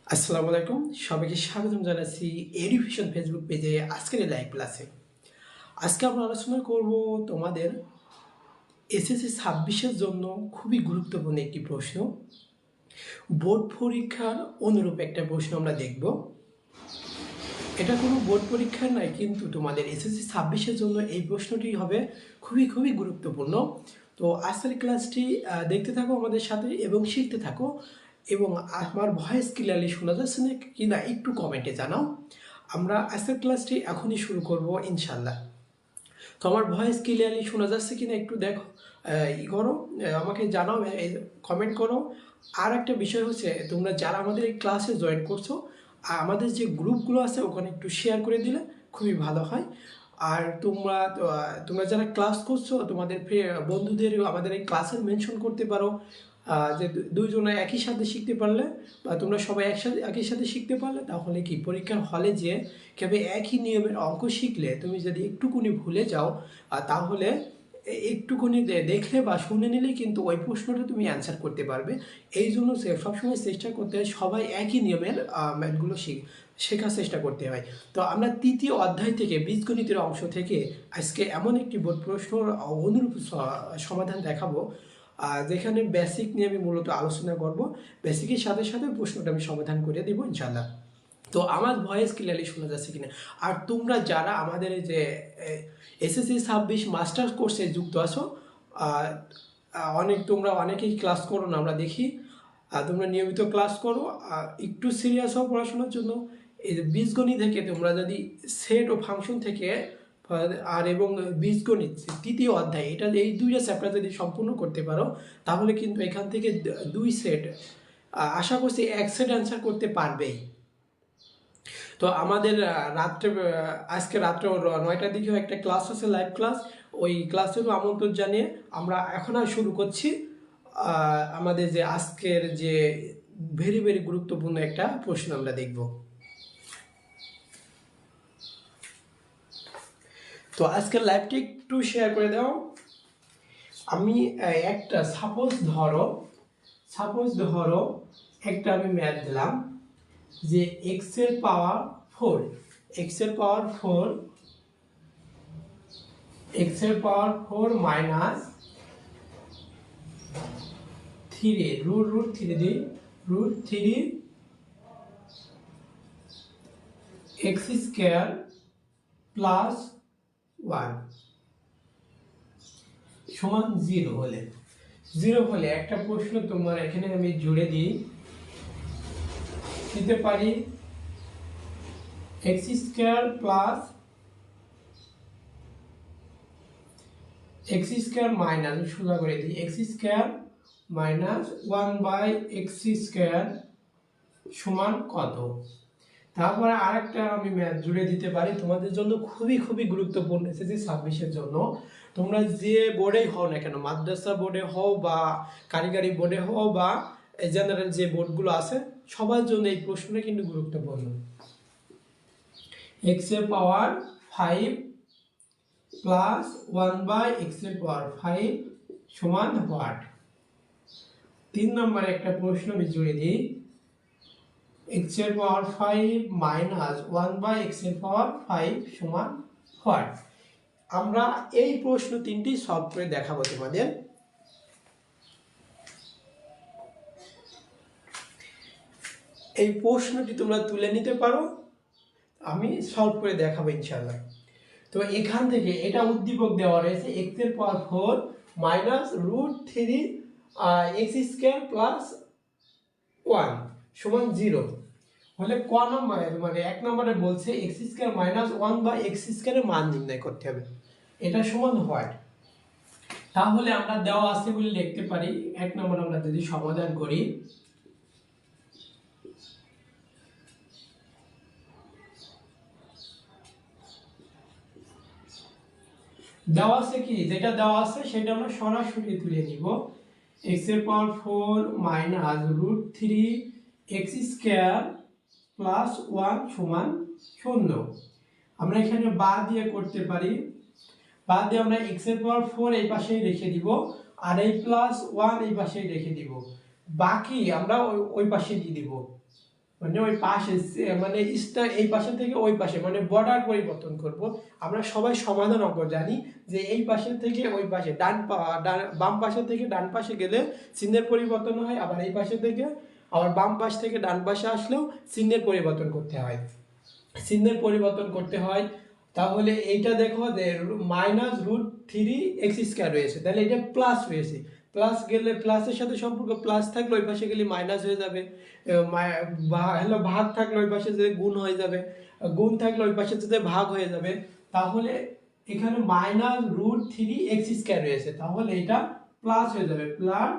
আসসালামু আলাইকুম, সবাইকে স্বাগতম জানাচ্ছি এডুকেশন ফেসবুক পেজে আজকের এই লাইভ ক্লাসে। আজকে আমরা আলোচনা করব তোমাদের এসএসসি 26-এর জন্য খুবই গুরুত্বপূর্ণ একটি প্রশ্ন। বোর্ড পরীক্ষার অনুরূপ একটা প্রশ্ন আমরা দেখব। এটা কোনো বোর্ড পরীক্ষা নয়, কিন্তু তোমাদের এসএসসি 26-এর জন্য এই প্রশ্নটি হবে খুবই গুরুত্বপূর্ণ। তো আজকের ক্লাসটি দেখতে থাকো আমাদের সাথে এবং শিখতে থাকো। এবং আমার ভয়েস ক্লিয়ারলি শোনা যাচ্ছে না কিনা একটু কমেন্টে জানাও। আমরা আজকের ক্লাসটি এখনই শুরু করব ইনশাল্লাহ। তো আমার ভয়েস ক্লিয়ারলি শোনা যাচ্ছে কিনা একটু দেখো, ই করো, আমাকে জানাও, কমেন্ট করো। আর একটা বিষয় হচ্ছে, তোমরা যারা আমাদের এই ক্লাসে জয়েন করছো, আমাদের যে গ্রুপগুলো আছে ওখানে একটু শেয়ার করে দিলে খুবই ভালো হয়। আর তোমরা যারা ক্লাস করছো তোমাদের বন্ধুদের আমাদের এই ক্লাসে মেনশন করতে পারো, যে দুইজনে একই সাথে শিখতে পারলে বা তোমরা সবাই একই সাথে শিখতে পারলে তাহলে কি পরীক্ষার হলে যে কেবল একই নিয়মের অঙ্ক শিখলে তুমি যদি একটুকুনি ভুলে যাও, তাহলে একটুকুনি দেখলে বা শুনে নিলে কিন্তু ওই প্রশ্নটা তুমি অ্যান্সার করতে পারবে। এই জন্য সবসময় চেষ্টা করতে হয় সবাই একই নিয়মের ম্যাথগুলো শেখার চেষ্টা করতে হয়। তো আমরা তৃতীয় অধ্যায় থেকে বীজগণিতের অংশ থেকে আজকে এমন একটি বোর্ড প্রশ্নর অনুরূপ সমাধান দেখাবো, যেখানে বেসিক নিয়ে আমি মূলত আলোচনা করব। বেসিকের সাথে সাথে প্রশ্নটা আমি সমাধান করে দেবো ইনশাল্লাহ। তো আমার ভয়েস ক্লিয়ারলি শোনা যাচ্ছে কিনা। আর তোমরা যারা আমাদের এই যে এসএসসি 26 মাস্টার্স কোর্সে যুক্ত আছো, তোমরা অনেকেই ক্লাস করো না আমরা দেখি, তোমরা নিয়মিত ক্লাস করো, একটু সিরিয়াস হও পড়াশোনার জন্য। এই যে বীজগণিত থেকে তোমরা যদি সেট ও ফাংশন থেকে এবং বীজগণিত তৃতীয় অধ্যায় এই দুইটা চ্যাপ্টার যদি সম্পূর্ণ করতে পারো, তাহলে কিন্তু এখান থেকে দুই সেট, আশা করছি এক সেট অ্যান্সার করতে পারবেই। তো আমাদের আজকে রাত্রে 9টার দিকেও একটা ক্লাস আছে, লাইভ ক্লাস। ওই ক্লাসেরও আমন্ত্রণ জানিয়ে আমরা এখন আর শুরু করছি আমাদের যে আজকের যে ভেরি গুরুত্বপূর্ণ একটা প্রশ্ন আমরা দেখব। তো আজকের লাইভটি একটু শেয়ার করে দাও। আমি একটা সাপোজ ধরো একটা আমি ম্যাথ দিলাম যে এক্সের পাওয়ার 4 মাইনাস 3 √3 এক্স স্কোয়ার প্লাস 1 সমান 0 হলে একটা প্রশ্ন তোমার এখানে আমি জুড়ে দিতে পারি x square plus x square minus, সোজা করে দিই, x square minus 1/x square সমান কত। তারপরে আরেকটা আমি ম্যাথ জুড়ে দিতে পারি তোমাদের জন্য, খুবই গুরুত্বপূর্ণ এসএসসি 26-এর জন্য। তোমরা যে বোর্ডেই হও না কেন, মাদ্রাসা বোর্ডে হও বা কারিগরি বোর্ডে হও বা জেনারেল যে বোর্ডগুলো আছে, সবার জন্য এই প্রশ্নটা কিন্তু গুরুত্বপূর্ণ। x এর পাওয়ার 5 প্লাস 1/x এর পাওয়ার 5 সমান হোয়াট। 3 নম্বরে একটা প্রশ্ন আমি জুড়ে দিই, x এর পাওয়ার 5 মাইনাস 1/x এর পাওয়ার 5 সমান হোয়াট। আমরা এই প্রশ্ন তিনটি সলভ করে দেখাবো তোমাদের। এই প্রশ্নটি তোমরা তুলে নিতে পারো, আমি সলভ করে দেখাবো ইনশাআল্লাহ। তো এখান থেকে এটা উদ্দীপক দেওয়া রয়েছে x এর পাওয়ার 4 মাইনাস √3 এক্স স্কোয়ার প্লাস 1 সমান 0 হলে ক নম্বরে, মানে 1 নম্বরে বলছে এক্স স্কোয়ার মাইনাস 1/x স্কোয়ারের মান নির্ণয় করতে হবে, এটা সমান হোয়াট। তাহলে আমরা দেওয়া আছে বলে লিখতে পারি 1 নম্বর আমরা যদি সমাধান করি, দেওয়া আছে কি, যেটা দেওয়া আছে সেটা আমরা সরাসরি তুলে নিব। x এর পাওয়ার 4 মাইনাস √3 এক্স স্কোয়ার প্লাস 1 সমান 0। আমরা এখানে বা দিয়ে করতে পারি, বা দিয়ে আমরা x এর পাওয়ার 4 এই পাশেই রেখে দিব আর এই প্লাস 1 এই পাশেই রেখে দিব, বাকি আমরা ওই পাশে দিয়ে দিব, মানে ওই পাশে মানে স্টার এই পাশে থেকে ওই পাশে মানে বর্ডার পরিবর্তন করব। আমরা সবাই সমাধান অঙ্ক জানি যে এই পাশে থেকে ওই পাশে বাম পাশে থেকে ডান পাশে গেলে চিহ্নের পরিবর্তন হয়, আবার এই পাশে থেকে আবার বাম পাশ থেকে ডান পাশে আসলেও চিহ্নের পরিবর্তন করতে হয়, চিহ্নের পরিবর্তন করতে হয়। তাহলে এইটা দেখো যে -√3x² রয়েছে, তাহলে এটা প্লাস রয়েছে, প্লাস গেলে প্লাসের সাথে সম্পর্ক প্লাস থাকলে ওই পাশে গেলে মাইনাস হয়ে যাবে, ভাগ থাকলে ওই পাশে যে গুণ হয়ে যাবে, গুণ থাকলে ওই পাশে যে ভাগ হয়ে যাবে। তাহলে এখানে -√3x² রয়েছে, তাহলে এটা প্লাস হয়ে যাবে, প্লাস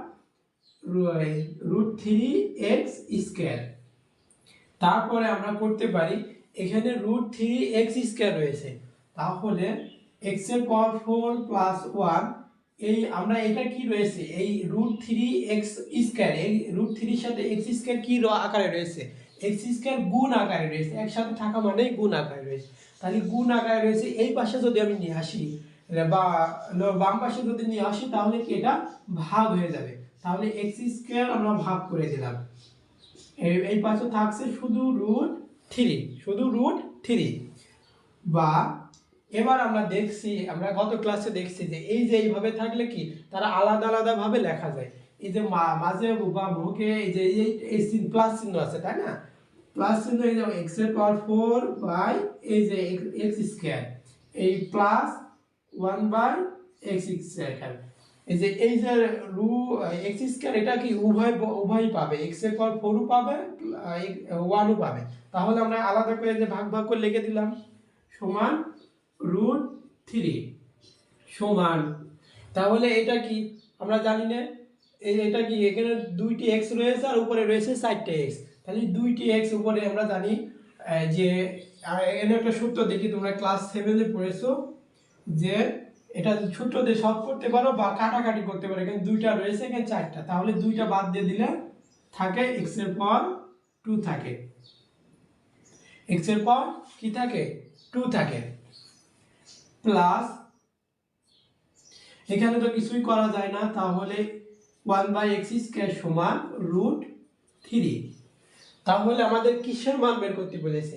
√3x²। তারপরে আমরা করতে পারি এখানে √3x² রয়েছে, তাহলে x এর পাওয়ার 4 প্লাস 1, এই আমরা এটা কি রয়েছে এই √3x², এই √3 এর সাথে x² কি আকারে রয়েছে, x² গুণ আকারে রয়েছে, একসাথে থাকা মানে গুণ আকারে রয়েছে, তাহলে গুণ আকারে রয়েছে। এই পাশে যদি আমি নিয়ে আসি বা বাম পাশে যদি নিয়ে আসি তাহলে কি এটা ভাগ হয়ে যাবে, তাহলে x² আমরা ভাগ করে দিলাম, এই পাশে থাকছে শুধু √3 বা এবার আমরা দেখছি, আমরা গত ক্লাসে দেখছি যে এই যে এইভাবে থাকলে কি তারা আলাদা আলাদা ভাবে লেখা যায়, এই যে মাঝে বা মুখে এই যে এই প্লাস চিহ্ন আছে তাই না, প্লাস চিহ্ন এই যে x এর পাওয়ার 4 বাই এই যে x², এই প্লাস 1/x², এই যে x², এটা কি উভয় পাবে, x এর পাওয়ার 4 ও পাবে 1 ও পাবে, তাহলে আমরা আলাদা করে যে ভাগ করে লিখে দিলাম সমান √3 সমান, তাহলে এটা কি আমরা জানি না এটা কি এখানে 2টি x রয়েছে আর উপরে রয়েছে 4টি x, তাহলে 2টি x উপরে আমরা জানি যে এখানে একটা সূত্র দেখি, তোমরা ক্লাস 7 এ পড়েছো যে এটা সূত্র দিয়ে সলভ করতে পারো বা কাটাকাটি করতে পারো, এখানে 2টা রয়েছে এখানে 4টা, তাহলে 2টা বাদ দিয়ে দিলে থাকে x এর পাওয়ার 2 থাকে, x এর পাওয়ার কি থাকে 2 থাকে, প্লাস এখানে তো কিছুই করা যায় না, তাহলে 1/x² সমান √3, তাহলে আমাদের কিসের মান বের করতে বলেছে,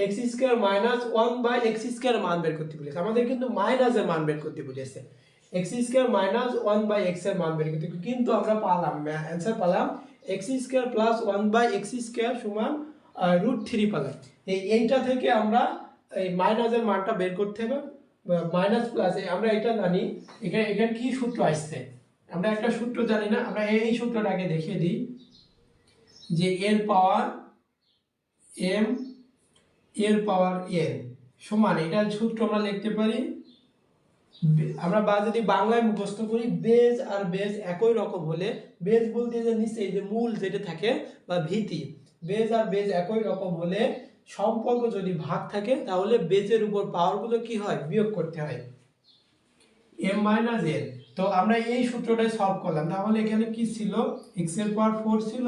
x² মাইনাস 1/x² মান বের করতে বলেছে, আমাদের কিন্তু মাইনাসের মান বের করতে বলেছে, x² মাইনাস 1/x এর মান বের করতে, কিন্তু আমরা পালাম অ্যান্সার পালাম x² প্লাস 1/x² সমান √3 পালাম। এইটা থেকে আমরা এই মাইনাসের মানটা বের করতে হবে, মাইনাস প্লাস আমরা এটা জানি, এখানে কি সূত্র আসছে, আমরা একটা সূত্র জানি না, আমরা এই সূত্রটাকে দেখিয়ে দিই যে এর পাওয়ার m এর পাওয়ার n সমান, এটার সূত্র আমরা লিখতে পারি, আমরা যদি বাংলায় মুখস্থ করি, বেজ আর বেজ একই রকম হলে, বেজ বলতে যে নিচে এই যে মূল যেটা থাকে বা ভিত্তি, বেজ আর বেজ একই রকম হলে সম্পর্ক যদি ভাগ থাকে তাহলে বেজের উপর পাওয়ারগুলো কি হয় বিয়োগ করতে হয়, m - n। তো আমরা এই সূত্রটাই সলভ করলাম, তাহলে এখানে কি ছিল x এর পাওয়ার 4 ছিল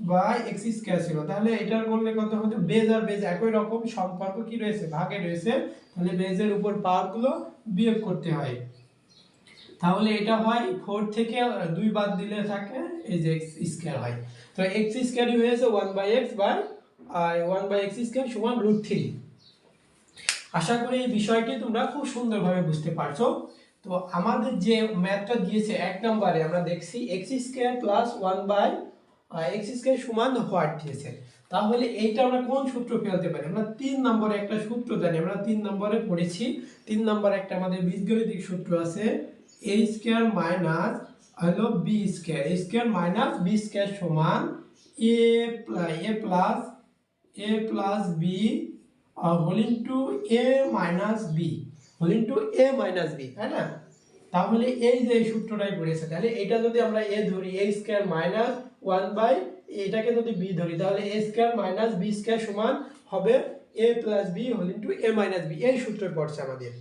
বা x² ছিল, তাহলে এটার করলে কত হবে, বেজ আর বেজ একই রকম সম্পর্ক কি রয়েছে ভাগে রয়েছে, তাহলে বেজের উপর পাওয়ারগুলো বিয়োগ করতে হয়, তাহলে এটা হয় 4 থেকে 2 বাদ দিলে থাকে এই যে x² হয়, তো x² হয়েছে 1/x সমান √3। আশা করি এই বিষয়টি তোমরা খুব সুন্দরভাবে বুঝতে পারছো। তো আমাদের যে ম্যাথটা দিয়েছে 1 নম্বরে আমরা দেখছি x² প্লাস 1/x² সমান হোয়াট দিয়েছে, তাহলে এইটা আমরা কোন সূত্র ফেলতে পারি, আমরা 3 নম্বরে একটা সূত্র জানি, আমরা 3 নম্বরে পড়েছি, 3 নম্বরে একটা আমাদের বীজগণিতিক সূত্র আছে a² মাইনাস হলো b², a² মাইনাস b² সমান a plus b whole into a minus b whole into a minus b, তাই না, তাহলে এই যে সূত্রটাই পড়েছে, তাহলে এটা যদি আমরা a ধরি, a² মাইনাস 1 এটাকে যদি b ধরি, তাহলে a² মাইনাস b² সমান হবে a plus b whole into a minus b, এই সূত্র পড়ছে আমাদের।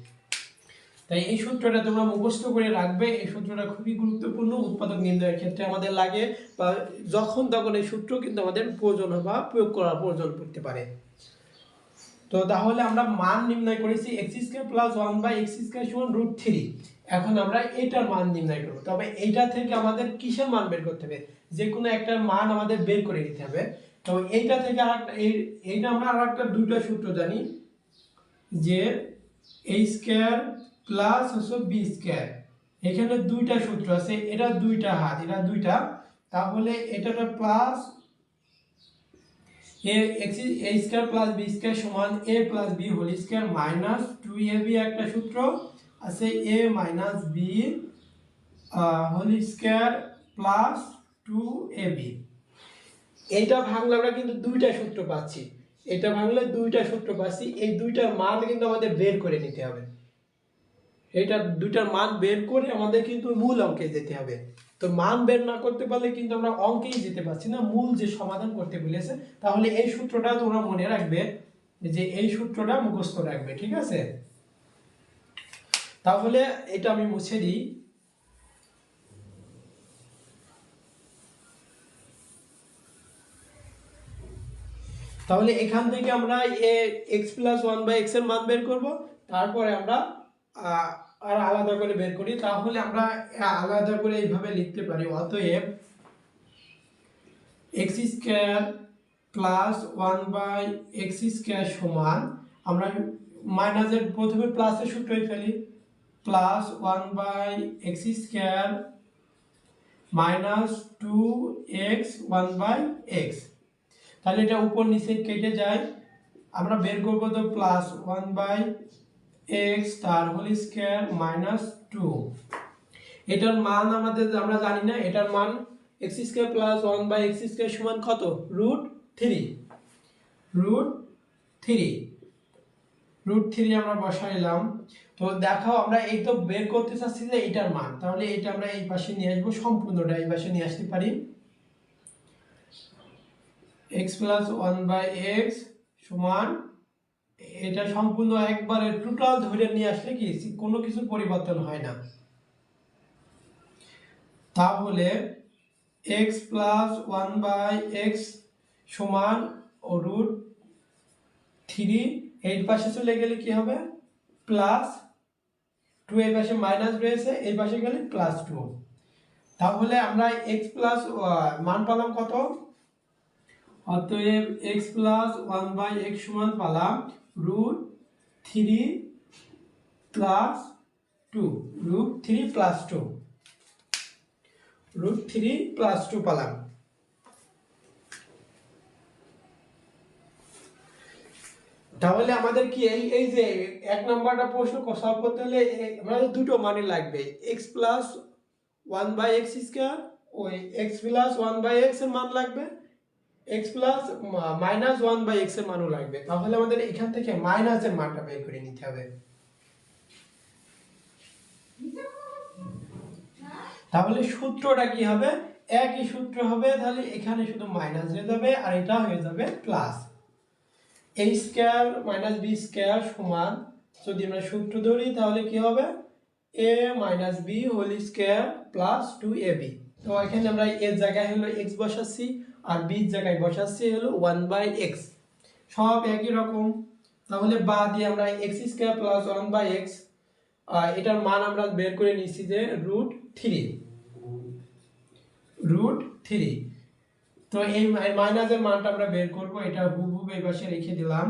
তাই এই সূত্রটা তোমরা মুখস্থ করে রাখবে, এই সূত্রটা খুবই গুরুত্বপূর্ণ, উৎপাদক নির্ণয়ের ক্ষেত্রে আমাদের লাগে বা যখন তখন এই সূত্র কিন্তু আমাদের প্রয়োজন বা প্রয়োগ করার প্রয়োজন পড়তে পারে। তো তাহলে আমরা মান নির্ণয় করেছি x² প্লাস 1/x² সমান √3, এখন আমরা এটার মান নির্ণয় করব, তবে এইটা থেকে আমাদের কিসের মান বের করতে হবে, যে কোনো একটা মান আমাদের বের করে নিতে হবে, তো এইটা থেকে আরেকটা এইটা আমরা আরেকটা দুইটা সূত্র জানি যে a স্কয়ার প্লাস হচ্ছে b স্কয়ার। এখানে দুইটা সূত্র আছে, এটা দুইটা হাত, এটা দুইটা, তাহলে এটা plus a square plus b square সমান a plus b whole square minus 2ab একটা সূত্র আছে a minus b whole square plus 2ab। এইটা ভাঙলে আমরা কিন্তু দুইটা সূত্র পাচ্ছি, এটা ভাঙলে দুইটা সূত্র পাচ্ছি। এই দুইটার মান কিন্তু আমাদের বের করে নিতে হবে, এটা দুইটার মান বের করে আমাদের কিন্তু মূল অঙ্কে যেতে হবে। তো মান বের না করতে পারলে কিন্তু আমরা অঙ্কেই যেতে পারছি না, মূল যে সমাধান করতে বলেছে। তাহলে এই সূত্রটা তোমরা মনে রাখবে, যে এই সূত্রটা মুখস্থ রাখবে, ঠিক আছে? তাহলে এটা আমি মুছে দিই। তাহলে এখান থেকে আমরা x প্লাস 1/x এর মান বের করব, তারপরে আমরা আর আলাদা করে বের করি। তাহলে আমরা আলাদা করে এইভাবে লিখতে পারি, অতএব x square plus 1/x square সমান, আমরা মাইনাসের প্রথমে প্লাসের সূত্রই ফেলি, plus 1/x square minus 2x 1/x। তাহলে এটা উপর নিচে কেটে যায়, আমরা বের করবো তো প্লাস 1/x তার হোল স্কয়ার মাইনাস 2। এটার মান আমাদের আমরা জানি না, এটার মান x square plus 1/x square সমান কত? √3। √3 আমরা বসাইলাম। তো দেখো আমরা এই তো বের করতে চাচ্ছি যে এটার মান, তাহলে এটা আমরা এই পাশে নিয়ে আসবো, সম্পূর্ণটা এই পাশে নিয়ে আসতে পারি। x প্লাস 1/x সমান, এটা সম্পূর্ণ একবারে টোটাল ধরে নিয়ে আসলে কি কোনো কিছু পরিবর্তন হয় না। তাহলে x প্লাস 1/x সমান √3, এই পাশে চলে গেলে কি হবে? প্লাস 2, এই পাশে মাইনাস রয়েছে, এই পাশে গেলে প্লাস 2। তাহলে আমরা x প্লাস মান পেলাম কত? অতএব x প্লাস 1/x সমান পেলাম √3 প্লাস 2, √3 প্লাস 2, √3 প্লাস 2 পেলাম। তাহলে আমাদের কি এই যে এক নম্বরটা প্রশ্ন সলভ করতে হলে আমাদের দুটো মানে লাগবে, x প্লাস 1/x স্কয়ার, ওই x প্লাস 1/x এর মান লাগবে, x প্লাস মাইনাস 1/x এর মানও লাগবে। তাহলে আমাদের এখান থেকে মাইনাসের মানটা বের করে নিতে হবে। তাহলে সূত্রটা কি হবে? একই সূত্র হবে, তাহলে এখানে শুধু মাইনাস হয়ে যাবে আর এটা হয়ে যাবে plus. a square minus b square সমান, যদি আমরা সূত্র ধরি তাহলে কি হবে? a minus b whole square plus 2ab। তো এখানে আমরা এর জায়গায় হলো x বসাচ্ছি আর b এর জায়গায় বসাচ্ছি হলো 1/x, সব একই রকম। তাহলে বা দিয়ে আমরা x স্কয়ার প্লাস 1/x, এটার মান আমরা বের করে নিচ্ছি যে √3। তো এই মাইনাসের মানটা আমরা বের করব, এটা হুবহু এই পাশে রেখে দিলাম।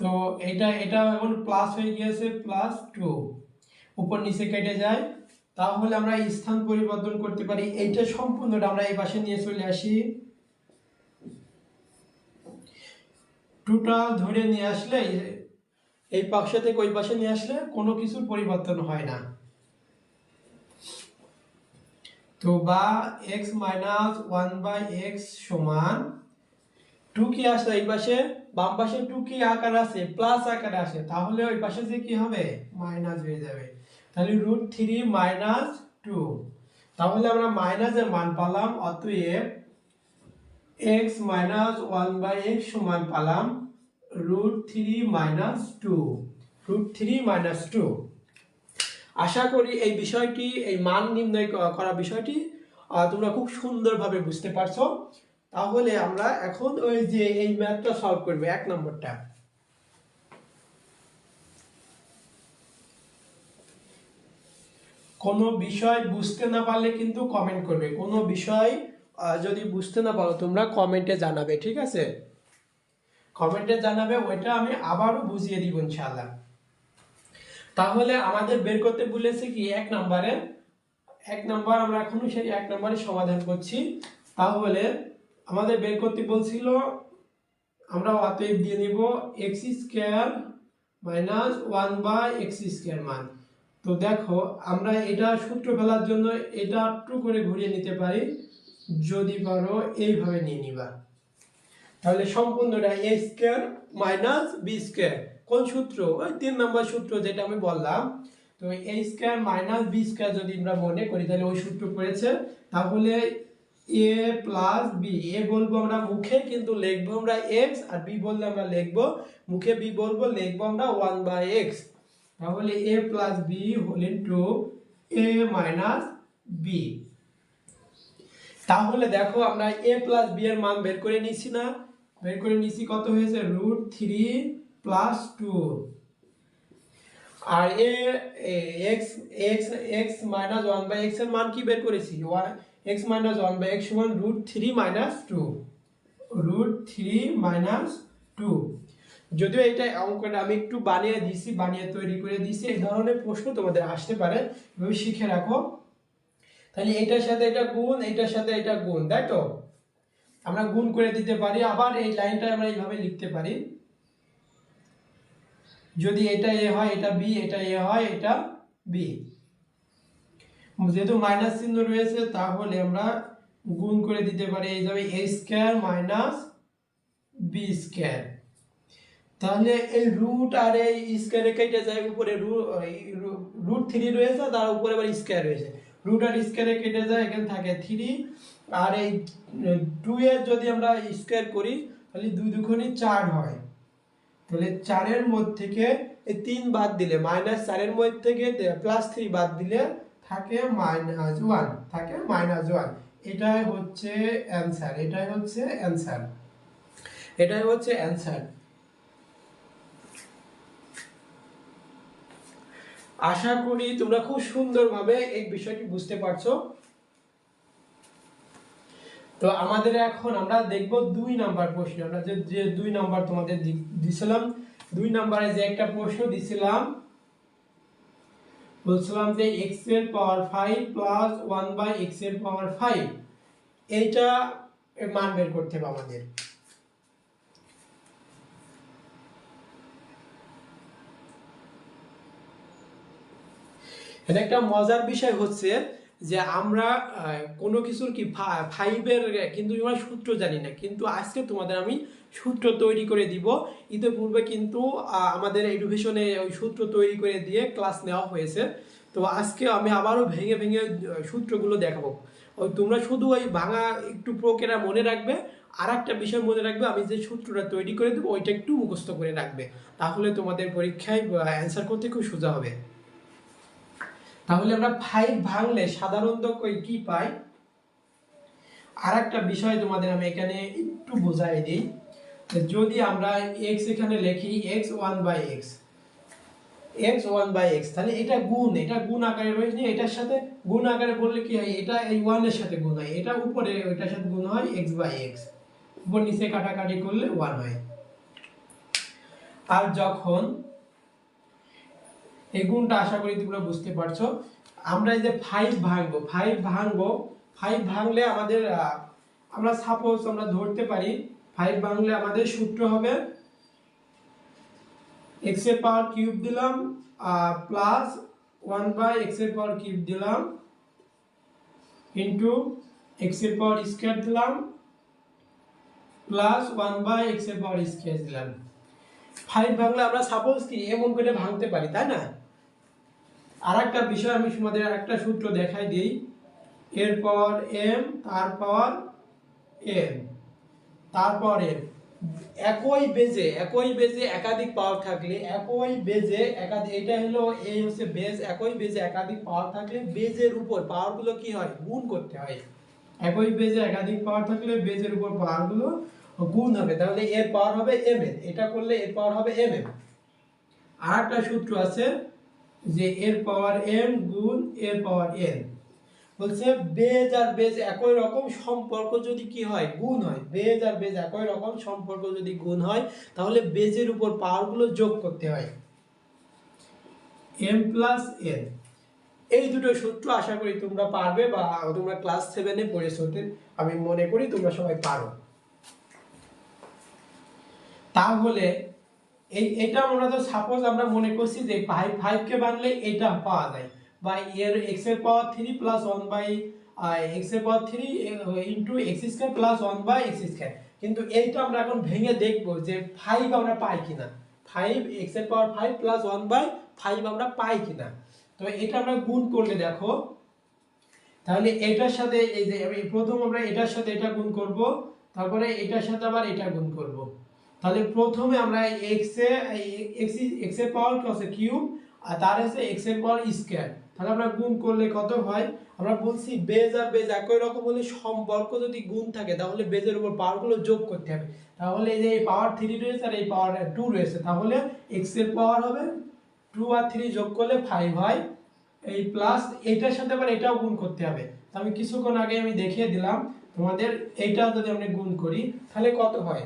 তো এটা এখন প্লাস হয়ে গিয়েছে, প্লাস 2, উপর নিচে কেটে যায়। তাহলে আমরা স্থান পরিবর্তন করতে পারি, এইটা সম্পূর্ণটা আমরা এই পাশে নিয়ে চলে আসি। টোটাল ধরে নিয়ে আসলে এই পাশ থেকে ওই পাশে নিয়ে আসলে কোনো কিছুর পরিবর্তন হয় না। তো বা x মাইনাস 1/x সমান 2 কি আসে এই পাশে, বাম পাশে 2 কি আকার আছে? প্লাস আকারে আসে, তাহলে ওই পাশে যে কি হবে? মাইনাস হয়ে যাবে। তাহলে √3 মাইনাস 2, তাহলে আমরা মাইনাসের মান পেলাম। অতএব x মাইনাস 1/x সমান পেলাম √3 মাইনাস 2, √3 মাইনাস 2। আশা করি এই বিষয়টি, এই মান নির্ণয় করা বিষয়টি তোমরা খুব সুন্দরভাবে বুঝতে পারছো। তাহলে আমরা এখন ওই যে এই ম্যাথটা সলভ করব, এক নম্বরটা। কোনো বিষয় বুঝতে না পারলে কিন্তু কমেন্ট করবে, কোনো বিষয় যদি বুঝতে না পারো তোমরা কমেন্টে জানাবে, ঠিক আছে? কমেন্টে জানাবে, ওইটা আমি আবারও বুঝিয়ে দিব ইনশাআল্লাহ। তাহলে আমাদের বের করতে বলেছে কি 1 নাম্বার, আমরা এখনো সেই 1 নাম্বারের সমাধান করছি। তাহলে আমাদের বের করতে বলছিল, আমরা অতএব দিয়ে নিব এক্স স্কোয়ার মাইনাস 1/x² মান। তো দেখো আমরা এটা সূত্র ফেলার জন্য এটা একটু করে ঘুরিয়ে নিতে পারি, যদি পারো এইভাবে নিয়ে নিবা। তাহলে সম্পূর্ণটা a square minus b square, কোন সূত্র? ওই 3 নম্বর সূত্র যেটা আমি বললাম। তো a square minus b square যদি আমরা মনে করি তাহলে ওই সূত্র পড়েছে। তাহলে a প্লাস b, a বলবো আমরা মুখে, কিন্তু লিখবো আমরা x, আর b বললে আমরা লিখবো মুখে b বলবো, লিখবো আমরা 1/x। তাহলে a plus b whole into a minus b। তাহলে দেখো আমরা a প্লাস b এর মান বের করে নিছি না? বের করে নিছি, কত হয়েছে? √3 + 2। আর x মাইনাস 1/x এর মান কি বের করেছি? x মাইনাস 1/x সমান √3 - 2, √3 - 2। যদিও এটা অঙ্কটা আমি একটু বানিয়ে দিয়েছি, বানিয়ে তৈরি করে দিয়েছি। এই ধরনের প্রশ্ন তোমাদের আসতে পারে, এভাবে শিখে রাখো। তাহলে এটার সাথে এটা গুণ, এটার সাথে এটা গুণ, তাই তো? আমরা গুণ করে দিতে পারি। আবার এই লাইনটা আমরা এইভাবে লিখতে পারি, যদি এটা a হয় এটা b, এটা a হয় এটা b। যেহেতু মাইনাস চিহ্ন রয়েছে তাহলে আমরা গুণ করে দিতে পারি, এই যাবে a square minus b square. তাহলে এই রুট আর এই স্কয়ারে কেটে যায়, উপরে √3 রয়েছে, তার উপরে আবার স্কয়ার রয়েছে। রুট আর স্কয়ারে কেটে যায়, এখানে থাকে 3। আর এই 2 এর যদি আমরা স্কয়ার করি তাহলে 2 দুগুণে 4 হয়। তাহলে 4 এর মধ্যে থেকে এই 3 বাদ দিলে, -4 এর মধ্যে থেকে +3 বাদ দিলে থাকে -1, থাকে -1। এটাই হচ্ছে অ্যানসার, এটাই হচ্ছে অ্যানসার, এটাই হচ্ছে অ্যানসার। আশা করি তোমরা খুব সুন্দরভাবে এই বিষয়টি বুঝতে পারছো। তো আমাদের এখন আমরা দেখব 2 নাম্বার প্রশ্ন। আমরা যে 2 নাম্বার তোমাদের দিছিলাম, 2 নাম্বারে যে একটা প্রশ্ন দিছিলাম, বলছিলাম যে x এর পাওয়ার 5 প্লাস 1/x এর পাওয়ার 5, এইটা মান বের করতে হবে আমাদের। এটা একটা মজার বিষয় হচ্ছে যে আমরা কোনো কিছুর কি 5-এর কিন্তু আমরা সূত্র জানি না, কিন্তু আজকে তোমাদের আমি সূত্র তৈরি করে দিব। ইতিপূর্বে কিন্তু আমাদের এডুকেশনে ওই সূত্র তৈরি করে দিয়ে ক্লাস নেওয়া হয়েছে। তো আজকে আমি আবারও ভেঙে ভেঙে সূত্রগুলো দেখাবো। ওই তোমরা শুধু ওই ভাঙা একটু প্রক্রিয়া মনে রাখবে, আর একটা বিষয় মনে রাখবে, আমি যে সূত্রটা তৈরি করে দেবো ওইটা একটু মুখস্থ করে রাখবে, তাহলে তোমাদের পরীক্ষায় অ্যান্সার করতে খুব সোজা হবে। তাহলে আমরা 5 ভাঙলে সাধারণত কি পাই? আর একটা বিষয় তোমাদের আমি এখানে একটু বোঝাই দিই। যদি আমরা x এখানে লিখি x 1/x, তাহলে এটা গুণ, এটা গুণ আকারে রয়েছে, এটার সাথে গুণ আকারে বললে কি হয়? এটা এই 1 এর সাথে গুণ হয়, এটা উপরে ওইটার সাথে গুণ হয় x/x, উপর নিচে কাটাকাটি করলে 1 হয়। আর যখন এই গুণটা, আশা করি তোমরা বুঝতে পারছো, আমরা এই যে 5 ভাঙলে আমাদের আমরা সাপোজ আমরা ধরতে পারি 5 ভাঙলে আমাদের সূত্র হবে x এর পাওয়ার কিউব দিলাম প্লাস 1/x এর পাওয়ার কিউব দিলাম ইনটু x এর পাওয়ার স্কয়ার দিলাম প্লাস 1/x এর পাওয়ার স্কয়ার দিলাম। 5 ভাঙলে আমরা সাপোজ কি এমন করে ভাঙতে পারি, তাই না? আরেকটা বিষয় আমি তোমাদের একটা সূত্র দেখাই দিই, এর পাওয়ার m তার পাওয়ার n, তারপর n। একই বেজে একাধিক পাওয়ার থাকলে, একই বেজে একাধিক, এটা হলো এই হচ্ছে বেজ, একই বেজে একাধিক পাওয়ার থাকলে বেজের উপর পাওয়ারগুলো কি হয়? গুণ করতে হয়। একই বেজে একাধিক পাওয়ার থাকলে বেজের উপর পাওয়ারগুলো গুণ হবে, তাহলে এর পাওয়ার হবে mn, এটা করলে এর পাওয়ার হবে mm। আর একটা সূত্র আছে যে এর পাওয়ার m গুণ এর পাওয়ার n। বলছে বেজ আর বেজ একই রকম সম্পর্ক যদি কি হয়, গুণ হয়, বেজ আর বেজ একই রকম সম্পর্ক যদি গুণ হয় তাহলে বেজের উপর পাওয়ারগুলো যোগ করতে হয়, m প্লাস n। এই দুটো সূত্র আশা করি তোমরা পারবে বা তোমরা ক্লাস 7-এ পড়েছো, আমি মনে করি তোমরা সবাই পারো। তাহলে এটা আমরা তো সাপোজ আমরা মনে করছি যে 5 কে বানলে এটা পাওয়া যায়, বা এর x এর পাওয়ার 3 প্লাস 1 বাই x এর power 3 into x square plus 1 by x square. কিন্তু এইটা আমরা এখন ভেঙে দেখব যে 5 আমরা পাই কিনা, 5 x এর পাওয়ার 5 প্লাস 1 বাই 5 আমরা পাই কিনা। তো এটা আমরা গুণ করলে দেখো, তাহলে এটার সাথে এই যে প্রথম আমরা এটার সাথে এটা গুণ করব, তারপরে এটার সাথে আবার এটা গুণ করব। তাহলে প্রথমে আমরা x এর পাওয়ার কত কিউব আর তার আছে x এর পাওয়ার স্কয়ার, তাহলে আমরা গুণ করলে কত হয়। আমরা বলছি বেজ আর বেজ একই রকম হলে সম্পর্ক যদি গুণ থাকে তাহলে বেজের উপর পাওয়ারগুলো যোগ করতে হবে। তাহলে এই যে এই পাওয়ার 3 রয়েছে আর এই পাওয়ার 2 রয়েছে, তাহলে x এর পাওয়ার হবে 2 আর 3 যোগ করলে 5 হয়, এই প্লাস এটার সাথে আবার এটাও গুণ করতে হবে। আমি কিছুক্ষণ আগে আমি দেখিয়ে দিলাম তোমাদের, এইটা যদি আমরা গুণ করি তাহলে কত হয়,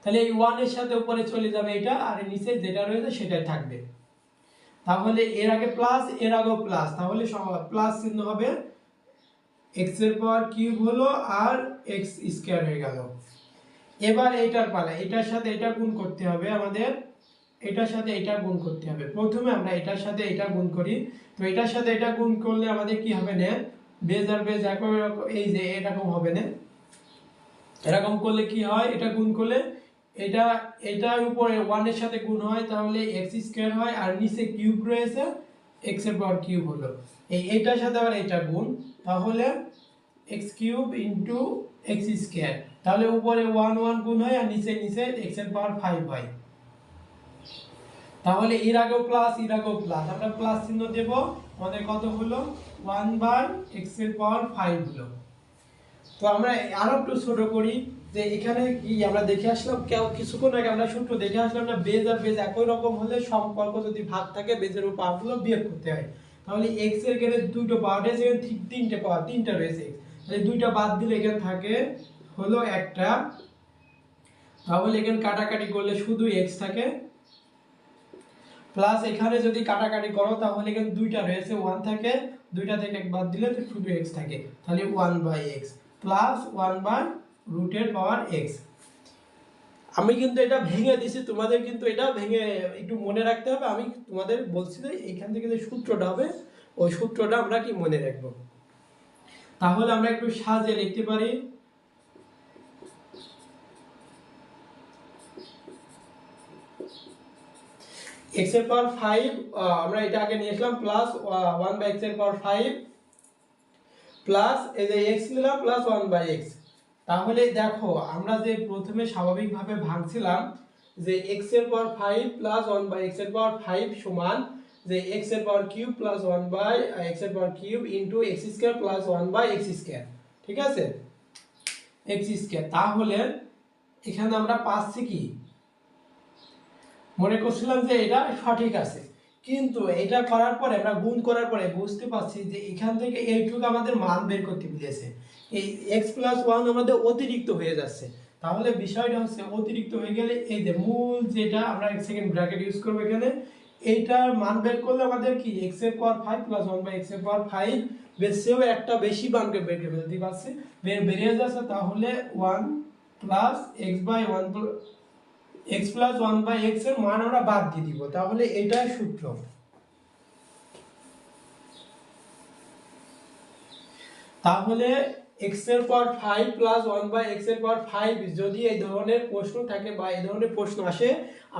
তাহলে এই 1 এর সাথে উপরে চলে যাবে এটা, আর নিচে যেটা রয়েছে সেটাই থাকবে। তাহলে এর আগে প্লাস এর আগেও প্লাস, তাহলে প্লাস চিহ্ন হবে, x এর পাওয়ার কিউব হলো আর x স্কয়ার হয়ে গেল। এবার এটার পালা, এটার সাথে এটা গুণ করতে হবে আমাদের, এটার সাথে এটা গুণ করতে হবে। প্রথমে আমরা এটার সাথে এটা গুণ করি, তো এটার সাথে এটা গুণ করলে আমাদের কি হবে না, বেজ আর বেজ একই রকম, এই যে এরকম হবে না, এরকম করলে কি হয়, এটা গুণ করলে এটা এটার উপরে 1 এর সাথে গুণ হয় তাহলে x স্কয়ার হয়, আর নিচে কিউব রয়েছে x এর পাওয়ার কিউব হলো, এইটার সাথে আবার এটা গুণ, তাহলে x cube into x square, তাহলে উপরে 1 1 গুণ হয় আর নিচে x এর পাওয়ার 5 হয়। তাহলে এর আগেও প্লাস এর আগেও প্লাস, আমরা প্লাস চিহ্ন দেব, আমাদের কত হলো 1 বাই x এর পাওয়ার 5 হলো। তো আমরা আরো একটু ছোট করি, যে এখানে কি আমরা দেখে আসলাম কিছুক্ষণ আগে আমরা সূত্র দেখে আসলাম না, বেজ আর বেজ একই রকম হলে সম্পর্ক যদি ভাগ থাকে বেজের উপর পাওয়ারগুলো বিয়োগ করতে হয়। তাহলে x এর এখানে দুটো পাওয়ার আছে, এখানে তিনটে পাওয়ার, তিনটা রয়েছে, তাহলে দুইটা বাদ দিলে এখানে থাকে হলো একটা, তাহলে এখানে কাটাকাটি করলে শুধু x থাকে, প্লাস এখানে যদি কাটাকাটি করো তাহলে এখানে দুইটা রয়েছে 1 থাকে, দুইটা থেকে এক বাদ দিলে শুধু x থাকে, তাহলে 1 বাই x প্লাস 1 বাই রুটের পাওয়ার x। আমি কিন্তু এটা ভেঙে দিছি, তোমাদের কিন্তু এটা ভেঙে একটু মনে রাখতে হবে। আমি তোমাদের বলছি যে এইখান থেকে যে সূত্রটা হবে ওই সূত্রটা আমরা কি মনে রাখবো। তাহলে আমরা একটু সাজিয়ে লিখতে পারি, x এর পাওয়ার 5 আমরা এটা আগে নিয়েছিলাম প্লাস 1 বাই x এর পাওয়ার 5 প্লাস এই যে x নিলাম প্লাস 1 বাই x। তাহলে দেখো আমরা যে প্রথমে স্বাভাবিকভাবে ভাঙছিলাম যে x এর পাওয়ার 5 প্লাস 1 বাই x এর পাওয়ার 5 সমান যে x এর power cube plus 1 by x এর power cube into x square plus 1 by x square, ঠিক আছে, x স্কয়ার। তাহলে এখানে আমরা পাচ্ছি কি, মনে করছিলাম যে এটা সঠিক আছে, কিন্তু এটা করার পরে আমরা গুণ করার পরে বুঝতে পারছি যে এখান থেকে এইটুকু আমাদের মান বের করতে বলেছে, এই x প্লাস 1 আমাদের অতিরিক্ত হয়ে যাচ্ছে। তাহলে বিষয়টা হচ্ছে অতিরিক্ত হয়ে গেলে এই যে মূল যেটা আমরা এক সেকেন্ড ব্র্যাকেট ইউজ করব এখানে, এইটার মান বের করলে আমাদের কি x এর পাওয়ার 5 প্লাস 1 বাই x এর পাওয়ার 5 বেশিও একটা বেশি মানকে বের করে ফেলতে পারছি, বেরিয়ে যাচ্ছে। তাহলে 1 plus x by 1 x plus 1 by x এর মান আমরা বাদ দিয়ে দিব, তাহলে এটাই সূত্র। তাহলে x এর পাওয়ার 5 প্লাস 1 বাই x এর পাওয়ার 5 যদি এই ধরনের প্রশ্ন থাকে বা এই ধরনের প্রশ্ন আসে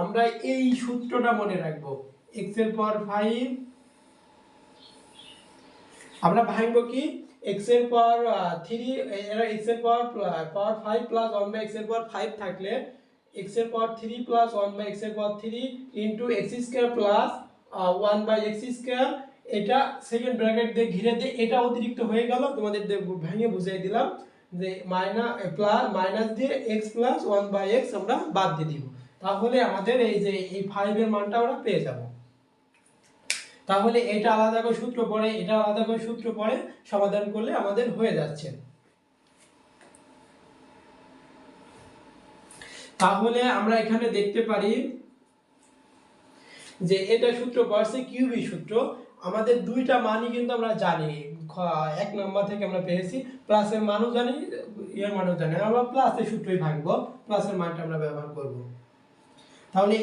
আমরা এই সূত্রটা মনে রাখবো, x এর পাওয়ার 5 আমরা ভাঙবো কি x এর পাওয়ার 3 এর x এর পাওয়ার 5 প্লাস 1 বাই x এর পাওয়ার 5 থাকলে x এর পাওয়ার 3 প্লাস 1 বাই x এর power 3 into x square plus 1 by x square, এটা সেকেন্ড ব্র্যাকেট দিয়ে ঘিরে দিয়ে এটা অতিরিক্ত হয়ে গেল, তোমাদের ভেঙে বুঝিয়ে দিলাম যে মাইনাস দিয়ে x প্লাস 1 বাই x আমরা বাদ দিয়ে দিব, তাহলে আমাদের এই যে এই 5 এর মানটা আমরা পেয়ে যাব। তাহলে এটা আলাদা করে সূত্র পড়ে, এটা আলাদা করে সূত্র পড়ে সমাধান করলে আমাদের হয়ে যাচ্ছে। তাহলে আমরা এখানে দেখতে পারি যে এটা সূত্র পড়ছে কিউবি সূত্র। আমাদের দুইটা মানই কিন্তু আমরা জানি, 1 নম্বর থেকে আমরা পেয়েছি, প্লাসের মানও জানি, এর মানও জানি। আমরা প্লাসের সূত্রই ভাঙবো, প্লাসের মানটা আমরা ব্যবহার করব। তাহলে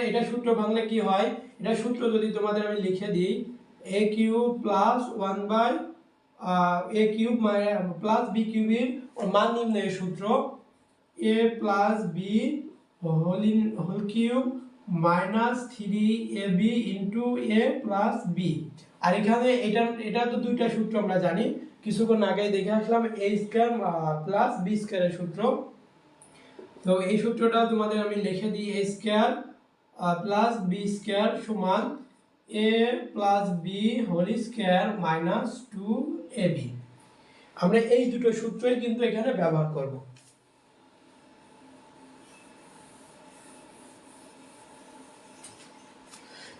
এটা সূত্র ভাঙলে কি হয়, এটা সূত্র যদি তোমাদের আমি লিখে দিই, a cube plus 1 by a cube plus b কিউবের মান নির্ণয়ের সূত্র a plus b whole cube minus 3ab into a plus b। আর এখানে এটা তো দুইটা সূত্র আমরা জানি, কিছুক্ষণ আগে দেখে আসলাম a স্কয়ার প্লাস b স্কয়ারের সূত্র। তো এই সূত্রটা তোমাদের আমি লিখে দিই, a square plus b square সমান a plus b whole square minus 2ab। আমরা এই দুটো সূত্রই কিন্তু এখানে ব্যবহার করব।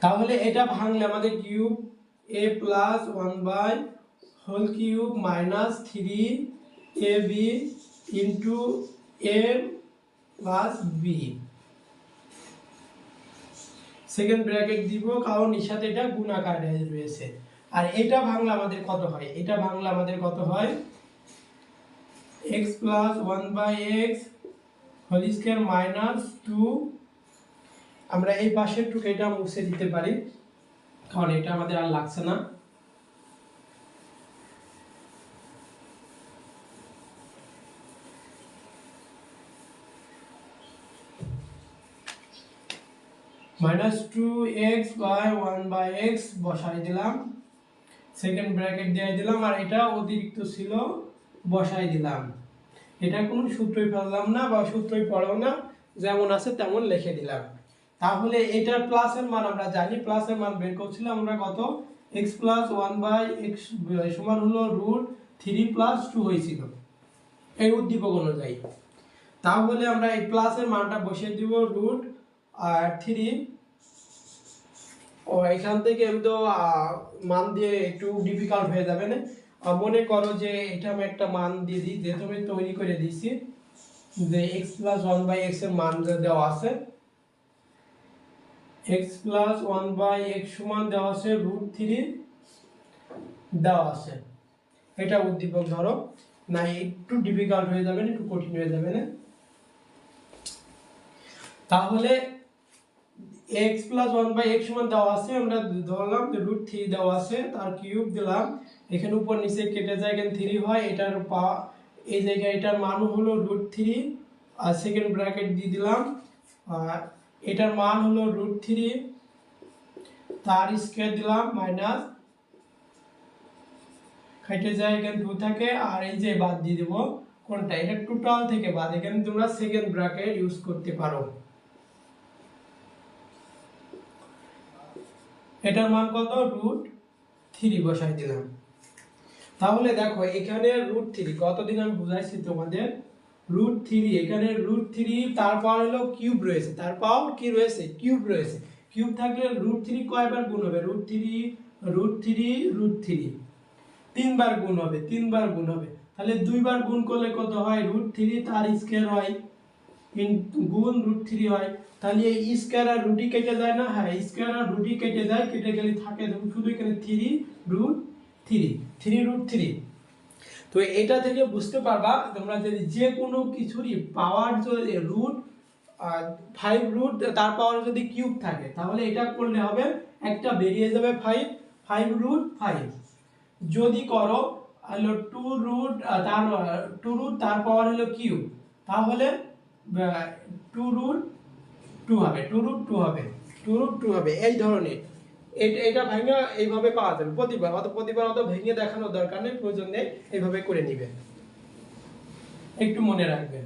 তাহলে এটা ভাঙলে আমাদের cube a plus 1 by whole cube minus 3ab into a plus b, second bracket দিব কারণ এর সাথে এটা গুণ আকারে রয়েছে। আর এটা ভাঙলে আমাদের কত হয়, এটা ভাঙলে আমাদের কত হয়, x plus 1 by x whole square minus 2। আমরা এই পাশের টুকু এটা মুছে দিতে পারি কারণ এটা আমাদের আর লাগছে না। Minus 2x by 1 by x বসাই দিলাম, সেকেন্ড ব্র্যাকেট দিয়ে দিলাম, আর এটা অতিরিক্ত ছিল বসাই দিলাম। এটা কোনো সূত্রই ফেললাম না বা সূত্রই পড়াও না, যেমন আছে তেমন লিখে দিলাম। তাহলে এটার প্লাসের মান আমরা জানি, প্লাসের মান বের করছিলাম আমরা কত, x প্লাস 1 বাই x সমান হলো রুট 3 প্লাস 2 হয়েছিল এই উদ্দীপক অনুযায়ী। তাহলে আমরা এই প্লাসের মানটা বসিয়ে দিব রুট 3। ও এখান থেকে আমি তো মান দিয়ে একটু ডিফিকাল্ট হয়ে যাবে না, মনে করো যে এটা আমি একটা মান দিয়ে দিই, যেহেতু আমি তৈরি করে দিয়েছি যে x প্লাস 1 বাই x এর মান দেওয়া আছে, x প্লাস 1 বাই x সমান দেওয়া আছে রুট 3 দেওয়া আছে। এটা উদ্দীপক ধরো না, একটু ডিফিকাল্ট হয়ে যাবে না, একটু কঠিন হয়ে যাবে না। তাহলে x প্লাস 1 বাই x সমান দেওয়া আছে, আমরা ধরলাম যে রুট 3 দেওয়া আছে, তার কিউব দিলাম, এখানে উপর নিচে কেটে যায়, এখানে 3 হয়, এটার এই জায়গায় এটার মান হলো রুট 3, আর সেকেন্ড ব্র্যাকেট দিয়ে দিলাম, আর এটার মান হলো রুট 3, তার স্কয়ার দিলাম মাইনাস, কেটে যায় এখানে 2 থাকে, আর এই যে বাদ দিয়ে দেব কোনটা, এটা টোটাল থেকে বাদ, এখানে তোমরা সেকেন্ড ব্র্যাকেট ইউজ করতে পারো। এটার মান কত, রুট 3 বসাই দিলাম। তাহলে দেখো এখানে রুট 3 কতদিন আমি বুঝাইছি তোমাদের, রুট 3 এখানে রুট 3, তারপর হলো কিউব রয়েছে, তারপর কি রয়েছে, কিউব রয়েছে। কিউব থাকলে রুট 3 কয়বার গুণ হবে, রুট 3 রুট 3 রুট 3 তিনবার গুণ হবে, তিনবার গুণ হবে। তাহলে দুইবার গুণ করলে কত হয়, রুট 3 তার স্কয়ার হয় গুণ রুট 3 হয়। তাহলে এই স্কয়ার আর রুটই কেটে যায় না, হ্যাঁ স্কয়ার আর রুটই কেটে যায়, কেটে গেলে থাকে শুধু এখানে 3 রুট 3 রুট 3। তো এটা থেকে বুঝতে পারবা তোমরা যে কোনো কিছুরই পাওয়ার যদি রুট 5 রুট তার পাওয়ার যদি কিউব থাকে, তাহলে এটা করলে হবে একটা বেরিয়ে যাবে 5 রুট 5। যদি করো হলো 2 রুট তার পাওয়ার হলো কিউব, তাহলে 2 রুট 2 হবে, 2 রুট 2 হবে, 2 রুট 2 হবে। এই ধরনের এটা ভেঙে এইভাবে পাওয়া যাবে প্রতিবার অত ভেঙে দেখানোর দরকার নেই, প্রয়োজন নেই, এইভাবে করে নিবে, একটু মনে রাখবেন।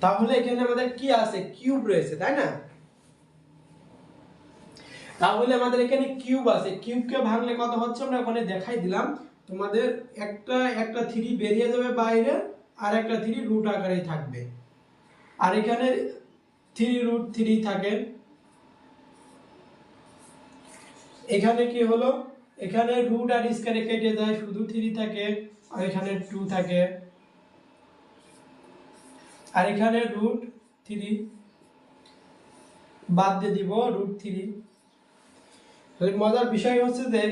তাহলে এখানে আমাদের কি আছে, কিউব রয়েছে, তাই না? তাহলে আমাদের এখানে কিউব আছে, কিউবকে ভাঙলে কত হচ্ছে আমরা ওখানে দেখাই দিলাম তোমাদের, একটা 3 বেরিয়ে যাবে বাইরে, আর একটা 3 রুট আকারে থাকবে, আর এখানে 3 রুট 3 থাকে। এখানে কি হলো, এখানে রুট আর স্কয়ারে কেটে যায়, শুধু 3 থাকে, আর এখানে 2 থাকে, আর এখানে রুট 3 বাদ দিয়ে দিব, রুট 3। মজার বিষয় হচ্ছে যে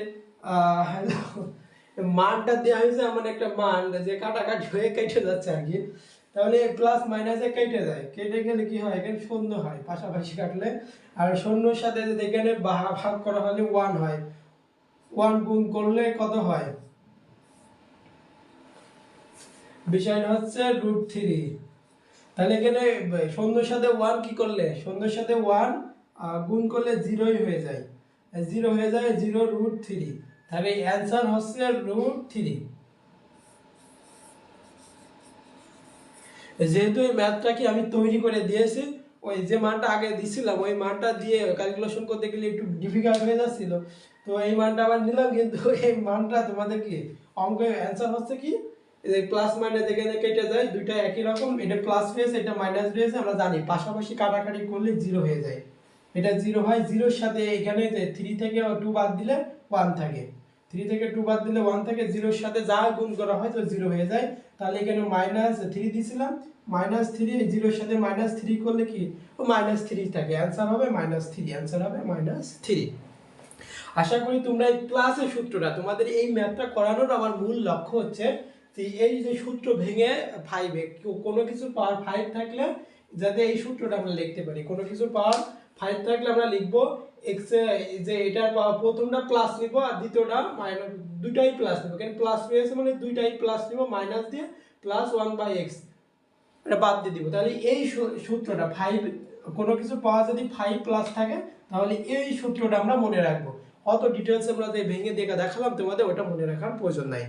মানটা দেওয়া হয়েছে এমন একটা মান যে কাটাকাটি হয়ে কেটে যাচ্ছে আর কি। তাহলে প্লাস মাইনাসে কেটে যায়, কেটে গেলে কি হয়, এখানে শূন্য হয় পাশাপাশি কাটলে, আর শূন্যর সাথে যদি এখানে ভাগ করা হলে 1 হয়, 1 গুণ করলে কত হয়, বিষয়টা হচ্ছে রুট 3। তাহলে এখানে শূন্যর সাথে 1 কি করলে, শূন্যর সাথে 1 গুণ করলে 0ই হয়ে যায়, 0 হয়ে যায়, 0 রুট 3। তাহলে অ্যান্সার হচ্ছে রুট 3। যেহেতু এই ম্যাথটাকে আমি তৈরি করে দিয়েছি, ওই যে মানটা আগে দিছিলাম ওই মানটা দিয়ে ক্যালকুলেশন করতে গেলে একটু ডিফিকাল্ট হয়ে যাচ্ছিল, তো এই মানটা আবার নিলাম, কিন্তু এই মানটা তোমাদের কি অঙ্কের অ্যান্সার হচ্ছে কি, এই প্লাস মাইনাস এখানে কেটে যায়, দুইটা একই রকম, এটা প্লাস রয়েছে এটা মাইনাস রয়েছে, আমরা জানি পাশাপাশি কাটাকাটি করলে 0 হয়ে যায়, এটা 0 হয়, 0-র সাথে এখানে যে 3 থেকে 2 বাদ দিলে 1 থাকে, 3 থেকে 2 বাদ দিলে 1 থাকে, 0-র সাথে যা গুণ করা হয় তো 0 হয়ে যায়। তাহলে এখানে -3 দিছিলাম, -3, 0-র সাথে -3 করলে কি ও -3 থাকে, অ্যান্সার হবে -3, অ্যান্সার হবে -3। আশা করি তোমরা এই ক্লাসের সূত্রটা, তোমাদের এই ম্যাথটা করানোর আমার মূল লক্ষ্য হচ্ছে যে এই যে সূত্র ভেঙে 5-এ কোনো কিছুর পাওয়ার 5 থাকলে যাতে এই সূত্রটা আমরা লিখতে পারি, কোনো কিছুর পাওয়ার 5 থাকলে আমরা লিখবো x যে এটার পাওয়ার প্রথমটা প্লাস নিব আর দ্বিতীয়টা মাইনাস, দুইটাই প্লাস নিব, কারণ প্লাস রয়েছে মানে দুইটাই প্লাস নিব, মাইনাস দিয়ে প্লাস 1/x এটা বাদ দিয়ে দিব। তাহলে এই সূত্রটা 5, কোনো কিছু পাওয়া যদি 5 প্লাস থাকে তাহলে এই সূত্রটা আমরা মনে রাখবো। অত ডিটেইলস আমরা যে ভেঙে দেখালাম তোমাদের, ওটা মনে রাখার প্রয়োজন নাই।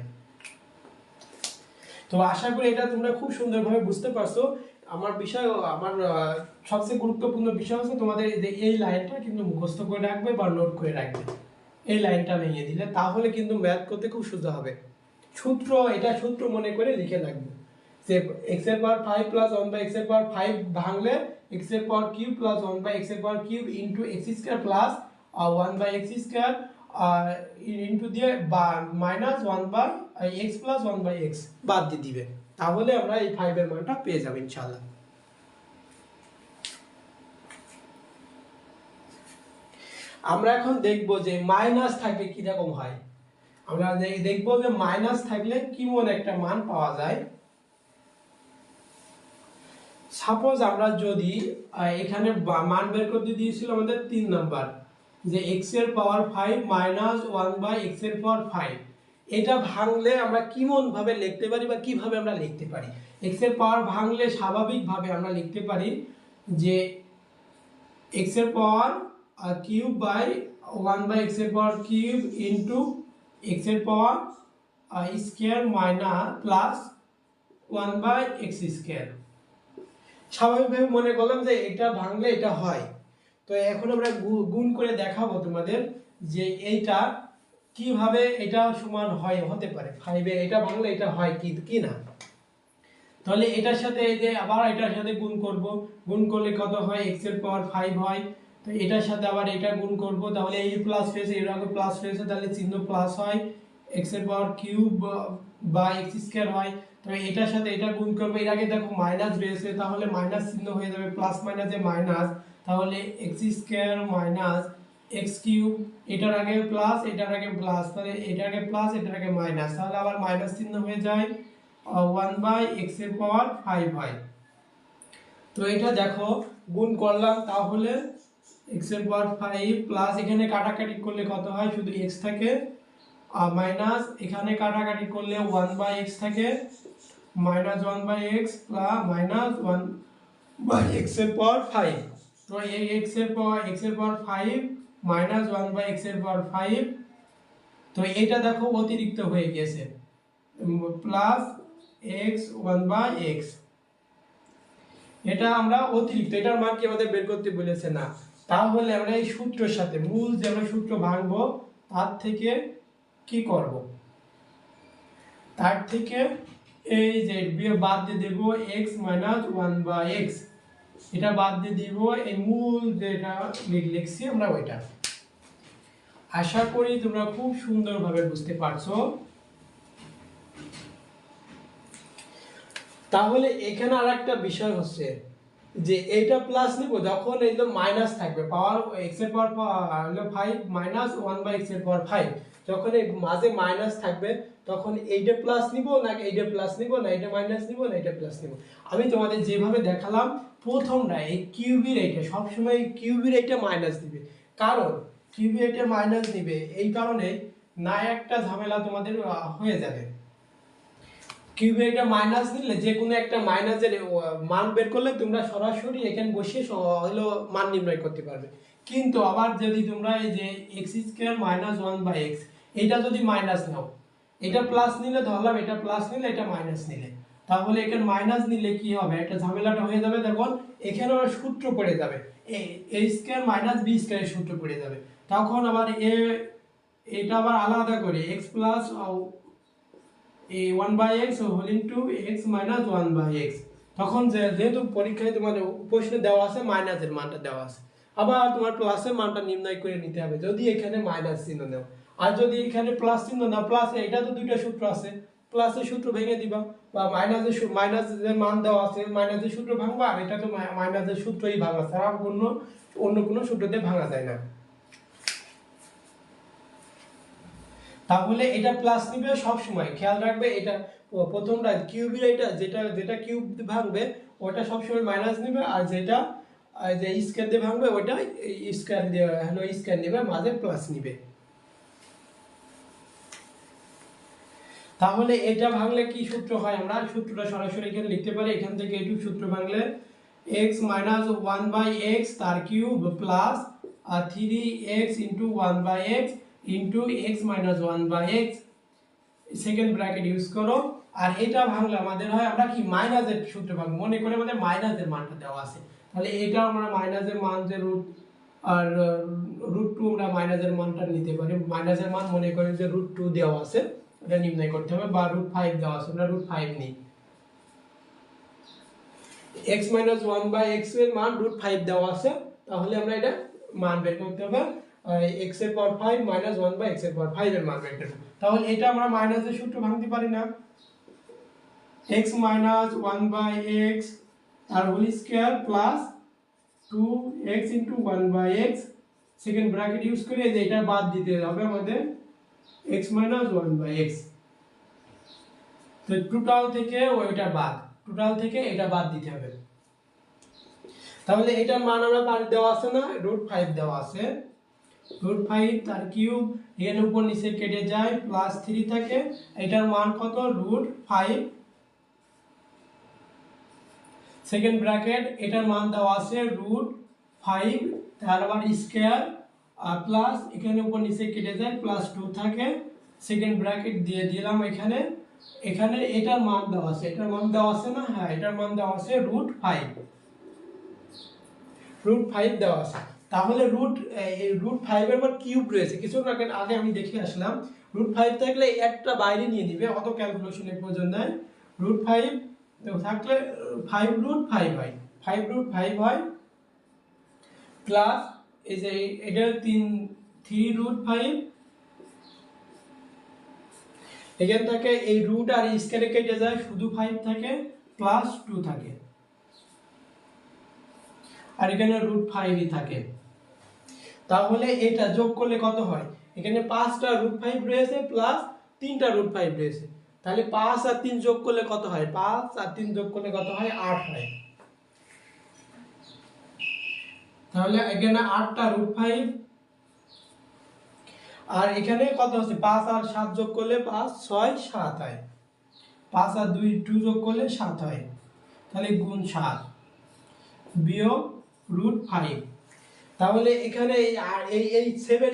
তো আশা করি এটা তোমরা খুব সুন্দরভাবে বুঝতে পারছো। আমার বিষয়, আমার সবচেয়ে গুরুত্বপূর্ণ বিষয় হচ্ছে তোমাদের এই লাইনটা কিন্তু মুখস্থ করে রাখবে বা নোট করে রাখবে। এই লাইনটা ভেঙে দিলে তাহলে কিন্তু ম্যাথ করতে খুব সোজা হবে। সূত্র, এটা সূত্র মনে করে লিখে রাখবে যে x এর পাওয়ার 5 প্লাস 1/x এর পাওয়ার 5 ভাঙলে x এর পাওয়ার কিউব প্লাস 1/x এর power cube into x square plus 1/x square into দিয়ে বা মাইনাস 1/x প্লাস 1/x বাদ দিয়ে দিবে, তাহলে আমরা এই 5 এর মানটা পেয়ে যাব ইনশাআল্লাহ। আমরা এখন দেখব যে মাইনাস থাকলে কি রকম হয়। আমরা দেখব যে মাইনাস থাকলে কেমন একটা মান পাওয়া যায়। সাপোজ আমরা যদি এখানে মান বের করতে দিয়েছিল আমাদের 3 নাম্বার, যে x এর পাওয়ার 5 মাইনাস 1/x এর পাওয়ার 5, এটা ভাঙলে আমরা কেমন ভাবে লিখতে পারি বা কিভাবে আমরা লিখতে পারি। x এর পাওয়ার ভাঙলে স্বাভাবিকভাবে আমরা লিখতে পারি যে x এর পাওয়ার কিউব বাই 1/x এর পাওয়ার কিউব ইনটু x এর power square minus plus 1/x square. স্বাভাবিকভাবে মনে করলাম যে এটা ভাঙলে এটা হয়। তো এখন আমরা গুণ করে দেখাবো তোমাদের যে এইটা কিভাবে এটা সমান হয়, হতে পারে 5 এর এটা ভাঙলে এটা হয় কি না। তাহলে এটার সাথে এই যে আবার এটার সাথে গুণ করব, গুণ করলে কত হয়, x এর পাওয়ার 5 হয়। তো এটার সাথে আবার এটা গুণ করব, তাহলে এই প্লাস হয়েছে, এর আগে প্লাস হয়েছে, তাহলে চিহ্ন প্লাস হয়, x এর পাওয়ার কিউব বা x স্কয়ার হয়। তো এটার সাথে এটা গুণ করব, এর আগে দেখো মাইনাস রয়েছে, তাহলে মাইনাস চিহ্ন হয়ে যাবে, প্লাস মাইনাসে মাইনাস, তাহলে x square minus x cube, এটার আগে প্লাস এটার আগে প্লাস, তাহলে এটার আগে প্লাস এটার আগে মাইনাস, তাহলে আবার মাইনাস চিহ্ন হয়ে যায়, 1/x এর পাওয়ার 5 হয়। তো এটা দেখো গুণ করলাম, তাহলে x এর পাওয়ার 5 প্লাস এখানে কাটাকাটি করলে কত হয়, শুধু x থাকে, মাইনাস এখানে কাটাকাটি করলে 1/x থাকে, minus 1/x plus minus 1/x এর পাওয়ার 5। তো এই x এর পাওয়ার 5 মাইনাস 1/x এর পাওয়ার 5, তো এটা দেখো অতিরিক্ত হয়ে গেছে, প্লাস x 1/x, এটা আমরা অতিরিক্ত, এটার মান কি আমাদের বের করতে বলেছে না। তাহলে আমরা এই সূত্রের সাথে মূল যে আমরা সূত্র ভাঙবো তার থেকে কি করব, তার থেকে এই যে বাদ দিয়ে দেব x 1/x, এটা বাদ দিয়ে দিব, এই মূল যেটা লিখছি আমরা ওইটা। আশা করি তোমরা খুব সুন্দরভাবে বুঝতে পারছো। তাহলে এখানে আর একটা বিষয় হচ্ছে যে এইটা প্লাস নিব যখন একদম মাইনাস থাকবে, পাওয়ার x এর পাওয়ার হলো 5 মাইনাস 1/x এর পাওয়ার 5, যখন এই মাঝে মাইনাস থাকবে তখন এইটা প্লাস নিব না এইটা প্লাস নিব না এইটা মাইনাস নিব না এইটা প্লাস নিব। আমি তোমাদের যেভাবে দেখালাম প্রথমটা এই কিউবির এইটা সবসময় কিউবির এইটা মাইনাস দিবে, কারণ কিউবির এইটা মাইনাস দিবে এই কারণে না একটা ঝামেলা তোমাদের হয়ে যাবে। কিউবে এটা মাইনাস দিলে যে কোনো একটা মাইনাসের মান বের করলে তোমরা সরাসরি এখানে বসে হলো মান নির্ণয় করতে পারবে। কিন্তু আবার যদি তোমরা এই যে x² মাইনাস 1/x এটা যদি মাইনাস নাও, এটা প্লাস নিলে ধরলাম এটা প্লাস নিলে এটা মাইনাস নিলে, তাহলে এখানে মাইনাস নিলে কি হবে, একটা ঝামেলাটা হয়ে যাবে। দেখুন এখানে আবার সূত্র পড়ে যাবে, a² মাইনাস b² এর সূত্র পড়ে যাবে। তখন আবার এটা আবার আলাদা করে x প্লাস এই 1/x whole into x minus 1/x, তখন যেহেতু পরীক্ষায় তোমার প্রশ্নে দেওয়া আছে মাইনাসের মানটা দেওয়া আছে, আবার তোমার প্লাসের মানটা নির্ণয় করে নিতে হবে যদি এখানে মাইনাস চিহ্ন নাও। আর যদি এখানে প্লাস চিহ্ন না, প্লাস এটা তো দুইটা সূত্র আছে, প্লাসের সূত্র ভেঙে দিবা, বা মাইনাসের মান দেওয়া আছে মাইনাসের সূত্র ভাঙবা, আর এটা তো মাইনাসের সূত্রই ভাঙা ছাড়া অন্য কোনো সূত্রতে ভাঙা যায় না। তাহলে এটা প্লাস নিবে সব সময়, খেয়াল রাখবে এটা প্রথমটা কিউবের এটা যেটা কিউব ভাঙবে ওটা সব সময় মাইনাস নিবে, আর যেটা যে স্কয়ার দিয়ে ভাঙবে ওটা স্কয়ার দিয়ে হলো স্কয়ার নিবে, মাঝে প্লাস নিবে। তাহলে এটা ভাঙলে কি সূত্র হয়, আমরা সূত্রটা সরাসরি এখানে লিখতে পারি। এখান থেকে এইটুকু সূত্র ভাঙলে x মাইনাস 1/x তার cube plus 3x into 1/x into x minus 1/x second bracket use করো। আর এটা ভাঙলে আমাদের হয়, আমরা কি মাইনাসের সূত্র ভাঙবো, মনে করে আমাদের মাইনাসের মানটা দেওয়া আছে, তাহলে এটা আমরা মাইনাসের মান যে রুট আর √2 আমরা মাইনাসের মানটা নিতে পারি। মাইনাসের মান মনে করি যে √2 দেওয়া আছে, এটা নির্ণয় করতে হবে, বা √5 দেওয়া আছে, আমরা √5 নিই। x মাইনাস 1/x এর মান √5 দেওয়া আছে, তাহলে আমরা এটা মান বের করতে হবে, x এর পাওয়ার 5 মাইনাস 1/x এর পাওয়ার 5 এর মান বের করব। তাহলে এটা আমরা মাইনাসের সূত্র ভাঙতে পারি না, x মাইনাস 1/x আর whole square plus 2x into 1/x second bracket use করে এটা বাদ দিতে হবে আমাদের x মাইনাস 1/x। তো টোটাল থেকে এটা বাদ দিতে হবে। তাহলে এটার মান আমরা দেওয়া আছে না, √5 দেওয়া আছে, √5 তার কিউব এখানে উপর নিচে কেটে যায়, প্লাস 3 থাকে, এটার মান কত √5 সেকেন্ড ব্র্যাকেট, এটার মান দেওয়া আছে √5 তার আবার স্কয়ার আর প্লাস এখানে উপর নিচে কেটে যায়, প্লাস 2 থাকে, সেকেন্ড ব্র্যাকেট দিয়ে দিলাম এখানে এটার মান দেওয়া আছে, না, হ্যাঁ এটার মান দেওয়া আছে √5 দেওয়া আছে। তাহলে √5 এর পর কিউব রয়েছে, কিছু আগে আমি দেখে আসলাম, √5 থাকলে একটা বাইরে নিয়ে নিবে, অত ক্যালকুলেশনের প্রয়োজন নাই। √5 থাকলে 5√5 হয়, 5√5 হয়, প্লাস এই যে এটা 3√5 এখান থেকে এই রুট আর স্কয়ারে কেটে যায়, শুধু 5 থাকে, প্লাস 2 থাকে, আর এখানে √5ই থাকে। তাহলে এটা যোগ করলে কত হয়, এখানে 5টা √5 রয়েছে প্লাস 3টা √5 রয়েছে, তাহলে 5 আর 3 যোগ করলে কত হয়, 5 আর 3 যোগ করলে কত হয়, 8 হয়। তাহলে এখানে 8টা √5, আর এখানে কত হচ্ছে 5 আর 7 যোগ করলে 5 6 7 হয়, 5 আর 2 যোগ করলে 7 হয়, তাহলে গুণ 7 বিয়োগ √5। তাহলে এখানে এই 7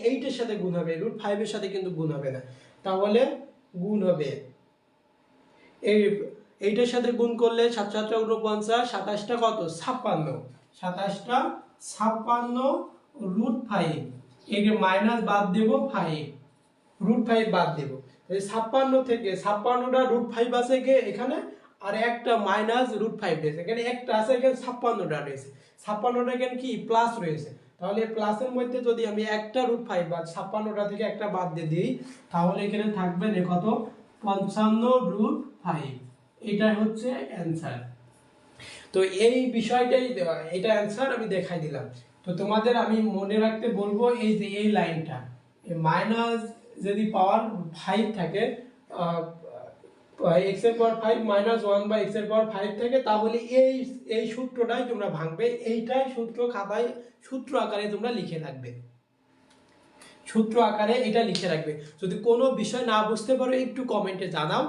এইটার সাথে গুণ হবে, √5 এর সাথে কিন্তু গুণ হবে না, তাহলে গুণ হবে এইটার সাথে গুণ করলে 7 7 49, 27টা কত 56, 27টা 56 √5, একে মাইনাস বাদ দেব 5, √5 বাদ দেব, এই 56 থেকে 56টা √5 আছে এখানে, আর একটা মাইনাস √5 রয়েছে এখানে, একটা আছে এখানে 56টা রয়েছে, 56টা এখানে কি প্লাস রয়েছে, তাহলে প্লাসের মধ্যে যদি আমি একটা √5 বা 56টা থেকে একটা বাদ দিয়ে দিই, তাহলে এখানে থাকবে কত, 55√5। এটাই হচ্ছে অ্যান্সার। তো এই বিষয়টাই, এটা অ্যান্সার আমি দেখাই দিলাম। তো তোমাদের আমি মনে রাখতে বলবো এই যে এই লাইনটা, মাইনাস যদি পাওয়ার 5 থাকে, এক্স এর পাওয়ার 5 -1 বা এক্স এর পাওয়ার 5 থাকে, তাহলে এই সূত্রটাই তোমরা ভাঙবে। এইটাই সূত্র খাতায় সূত্র আকারে তোমরা লিখে রাখবে, সূত্র আকারে এটা লিখে রাখবে। যদি কোনো বিষয় না বুঝতে পারো একটু কমেন্টে জানাও,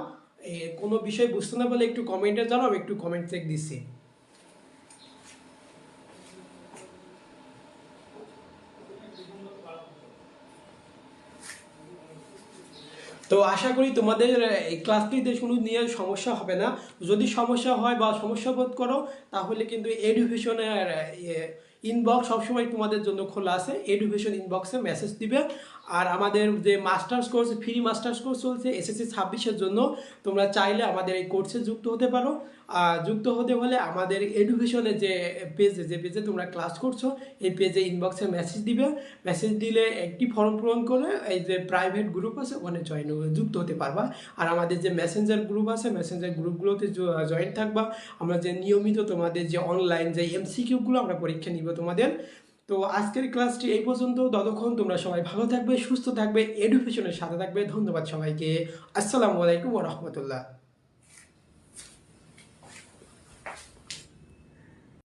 কোনো বিষয় বুঝতে না পারলে একটু কমেন্টে জানাও, একটু কমেন্ট চেক দিচ্ছি। তো আশা করি তোমাদের এই ক্লাসটিতে কোনো নিয়ে সমস্যা হবে না। যদি সমস্যা হয় বা সমস্যা বোধ করো, তাহলে কিন্তু এডুকেশনের ইনবক্স সবসময় তোমাদের জন্য খোলা আছে। এডুকেশন ইনবক্সে মেসেজ দিবে। আর আমাদের যে masters course, free masters course চলছে এসএসসি 26-এর জন্য, তোমরা চাইলে আমাদের এই কোর্সে যুক্ত হতে পারো। যুক্ত হতে হলে আমাদের এডুকেশনের যে পেজে তোমরা ক্লাস করছো, এই পেজে ইনবক্সে মেসেজ দিবে। মেসেজ দিলে একটি ফর্ম পূরণ করে এই যে প্রাইভেট গ্রুপ আছে ওখানে যুক্ত হতে পারবা। আর আমাদের যে মেসেঞ্জার গ্রুপ আছে, মেসেঞ্জার গ্রুপগুলোতে জয়েন থাকবা। আমরা যে নিয়মিত তোমাদের যে অনলাইন যে এমসিকিউগুলো আমরা পরীক্ষা নিব তোমাদের। তো আজকের ক্লাসটি এই পর্যন্ত। ততক্ষণ তোমরা সবাই ভালো থাকবে, সুস্থ থাকবে, এডুকেশনের সাথে থাকবে। ধন্যবাদ সবাইকে। আসসালামু আলাইকুম ওয়া রাহমাতুল্লাহ।